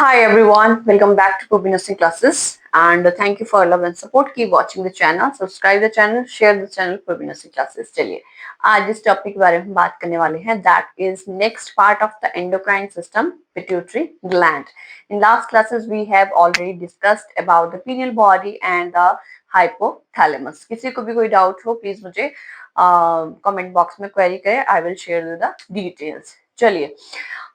Hi everyone, welcome back to Kobe Nursing Classes and thank you for love and support. Keep watching the channel, subscribe the channel, share the channel Kobe Nursing Classes. चलिए आज इस topic के बारे में बात करने वाले हैं that is next part of the endocrine system, pituitary gland. In last classes we have already discussed about the pineal body and the hypothalamus. किसी को भी कोई डाउट हो प्लीज मुझे कमेंट बॉक्स में क्वेरी करें. I will share the details. चलिए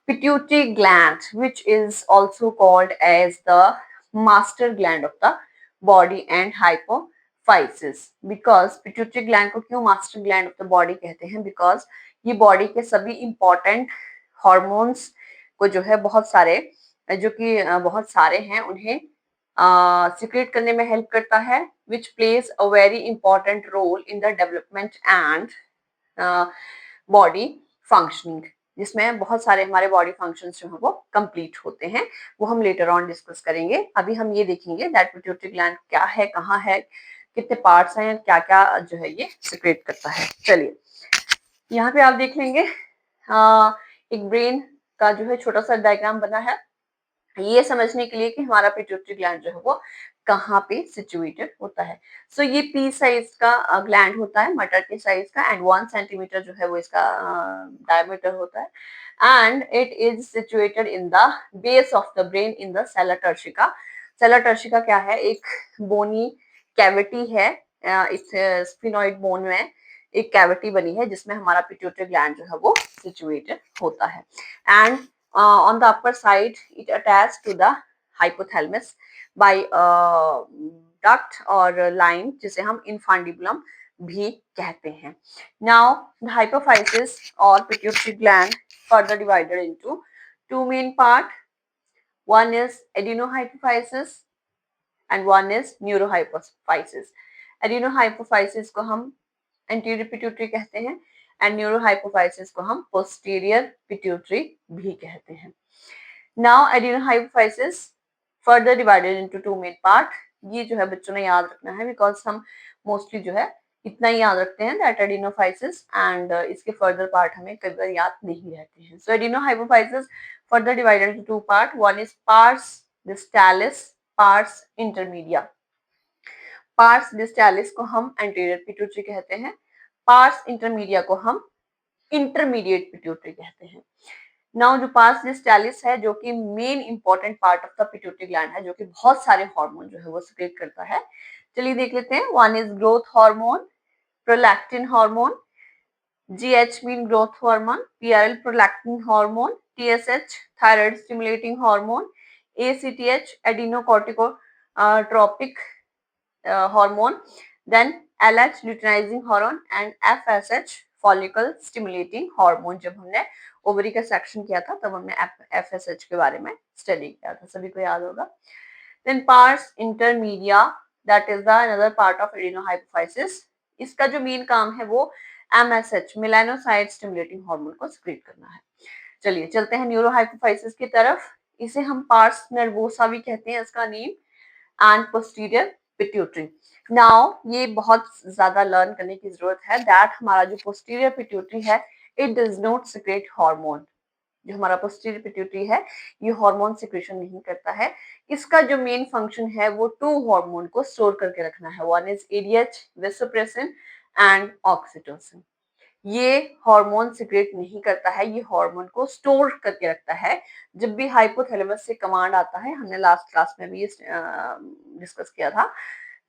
pituitary gland, which is also called as the master gland of the body and hypophysis. Because pituitary gland को क्यों master gland of the body कहते हैं? Because ये body के सभी important hormones को जो है बहुत सारे हैं उन्हें secrete करने में help करता है, which plays a very important role in the development and body functioning. जिसमें बहुत सारे हमारे बॉडी फंक्शंस जो है वो कंप्लीट होते हैं, वो हम लेटर ऑन डिस्कस करेंगे. अभी हम ये देखेंगे दैट पिट्यूटरी ग्लैंड क्या है, कहाँ है, कितने पार्ट्स हैं, क्या क्या जो है ये सिक्रेट करता है. चलिए यहाँ पे आप देख लेंगे एक ब्रेन का जो है छोटा सा डायग्राम बना है, ये समझने के लिए कि हमारा पिट्यूटरी ग्लैंड जो है वो कहाँ पे सिचुएटेड होता है. सो ये पी साइज का ग्लैंड होता है, मटर के साइज का, एंड 1 सेंटीमीटर जो है वो इसका डायमीटर होता है, and it is situated in the base of the brain in the sella turcica. Sella turcica क्या है? एक बोनी कैविटी है, इस स्फिनोइड बोन में एक कैविटी बनी है जिसमें हमारा पिट्यूटरी ग्लैंड जो है वो सिचुएटेड होता है. And on the upper side it attached to the hypothalamus by a duct or line जिसे हम infundibulum भी कहते हैं. Now the hypophysis or pituitary gland further divided into two main part. One is adenohypophysis and one is neurohypophysis. Adenohypophysis को हम anterior pituitary कहते हैं and neurohypophysis को हम पोस्टीरियर पिट्यूटरी भी कहते हैं. Now adenohypophysis further divided into two main part. ये जो है बच्चों ने याद रखना है बिकॉज हम मोस्टली जो है इतना ही याद रखते हैं दैट एडिनोफाइसिस, एंड इसके फर्दर पार्ट हमें कई बार याद नहीं रहते हैं. So adenohypophysis further divided into two part. One is pars distalis, pars intermedia. Pars distalis को हम एंटीरियर पिट्यूटरी कहते हैं, पार्स इंटरमीडिया को हम इंटरमीडिएट पिट्यूटरी कहते हैं. नाउ जो पार्स डिस्टालिस है जो कि main important part of the pituitary gland है, जो कि बहुत सारे हार्मोन जो है वो सिक्रेट करता है. चलिए देख लेते हैं. One is growth hormone, prolactin hormone, GH mean growth hormone, PRL prolactin hormone, TSH thyroid stimulating hormone, ACTH adenocorticotropic hormone, then LH luteinizing hormone and FSH follicle stimulating hormone. जब हमने ओवरी का section किया था तब हमने FSH के बारे में स्टडी किया था, सभी को याद होगा. Then pars intermedia, that is the another part of adenohypophysis. इसका जो मेन काम है वो MSH melanocyte stimulating hormone को सिक्रेट करना है. चलिए चलते हैं न्यूरोहाइपोफाइसिस की तरफ. इसे हम पार्स नर्वोसा भी कहते हैं इसका name, and posterior pituitary. Now ये बहुत ज्यादा लर्न करने की जरूरत है दैट हमारा जो पोस्टीरियर पिट्यूटरी है it does not secrete hormone. जो हमारा पोस्टीरियर पिट्यूटरी है ये हार्मोन सिक्रेशन नहीं करता है. इसका जो मेन फंक्शन है वो टू हार्मोन को स्टोर करके रखना है. One is ADH vasopressin and oxytocin. ये हार्मोन सिक्रेट नहीं करता है, ये हार्मोन को स्टोर करके रखता है. जब भी हाइपोथैलेमस से कमांड आता है, हमने लास्ट क्लास में भी डिस्कस किया था,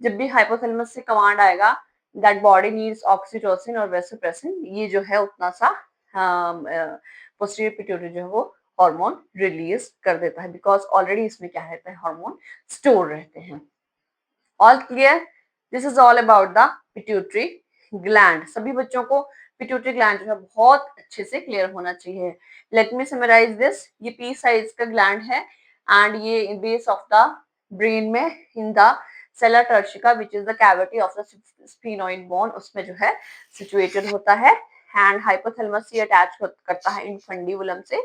जब भी हाइपोथैलेमस से कमांड आएगा दैट बॉडी नीड्स ऑक्सीटोसिन और वेसोप्रेसिन, ये जो है उतना सा पोस्टीरियर पिट्यूटरी जो है वो हार्मोन रिलीज कर देता है बिकॉज ऑलरेडी इसमें क्या रहता है, हार्मोन स्टोर रहते हैं. All clear? This is all about the pituitary gland. सभी बच्चों को पिट्यूटरी ग्लैंड जो है बहुत अच्छे से क्लियर होना चाहिए. Let me summarise this. ये पी साइज का ग्लैंड है एंड ये बेस ऑफ द ब्रेन में in the sella turcica which is the cavity of the sphenoid bone, उसमें जो है सिचुएटेड होता है. एंड हाइपोथैलेमस ये अटैच करता है इनफंडिबुलम से,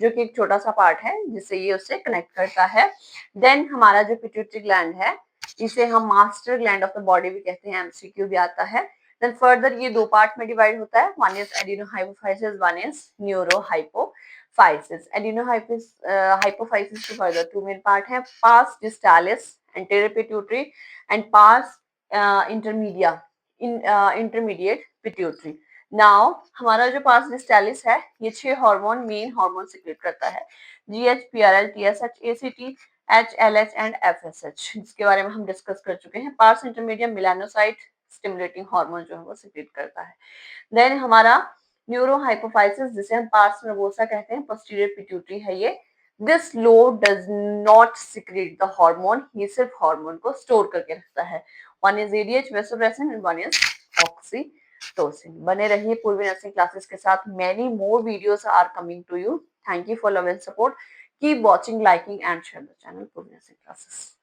जो कि एक छोटा सा पार्ट है जिससे ये उससे कनेक्ट करता है. देन हमारा जो पिट्यूटरी ग्लैंड है इसे हम master gland of the body भी कहते हैं, एमसीक्यू भी आता है. देन फर्दर ये दो पार्ट में डिवाइड होता है. One is adenohypophysis, one is neurohypophysis. hypophysis. Hypophysis के further two main part है, pars distalis, anterior pituitary, and pars intermediate pituitary. Now हमारा जो पास डिस्टालिस है ये 6 हार्मोन मेन हार्मोन सिक्रेट करता है, GH, PRL, TSH, ACT, HLH and FSH, जिसके बारे में हम डिस्कस कर चुके हैं. Pars intermediate melanocyte stimulating hormone जो है वो सिक्रेट करता है. देन हमारा न्यूरोहाइपोफाइसिस जिसे हम पार्स नर्वोसा कहते हैं, पोस्टीरियर पिट्यूटरी है ये. This lobe does not secrete the hormone, ये सिर्फ हार्मोन को स्टोर करके रखता है. One is ADH vasopressin and one is oxytocin. बने रहिए पूर्वी नर्सिंग क्लासेस के साथ. Many more videos are coming to you. Thank you for love and support. Keep watching, liking and share the channel Purvi Nursing Classes.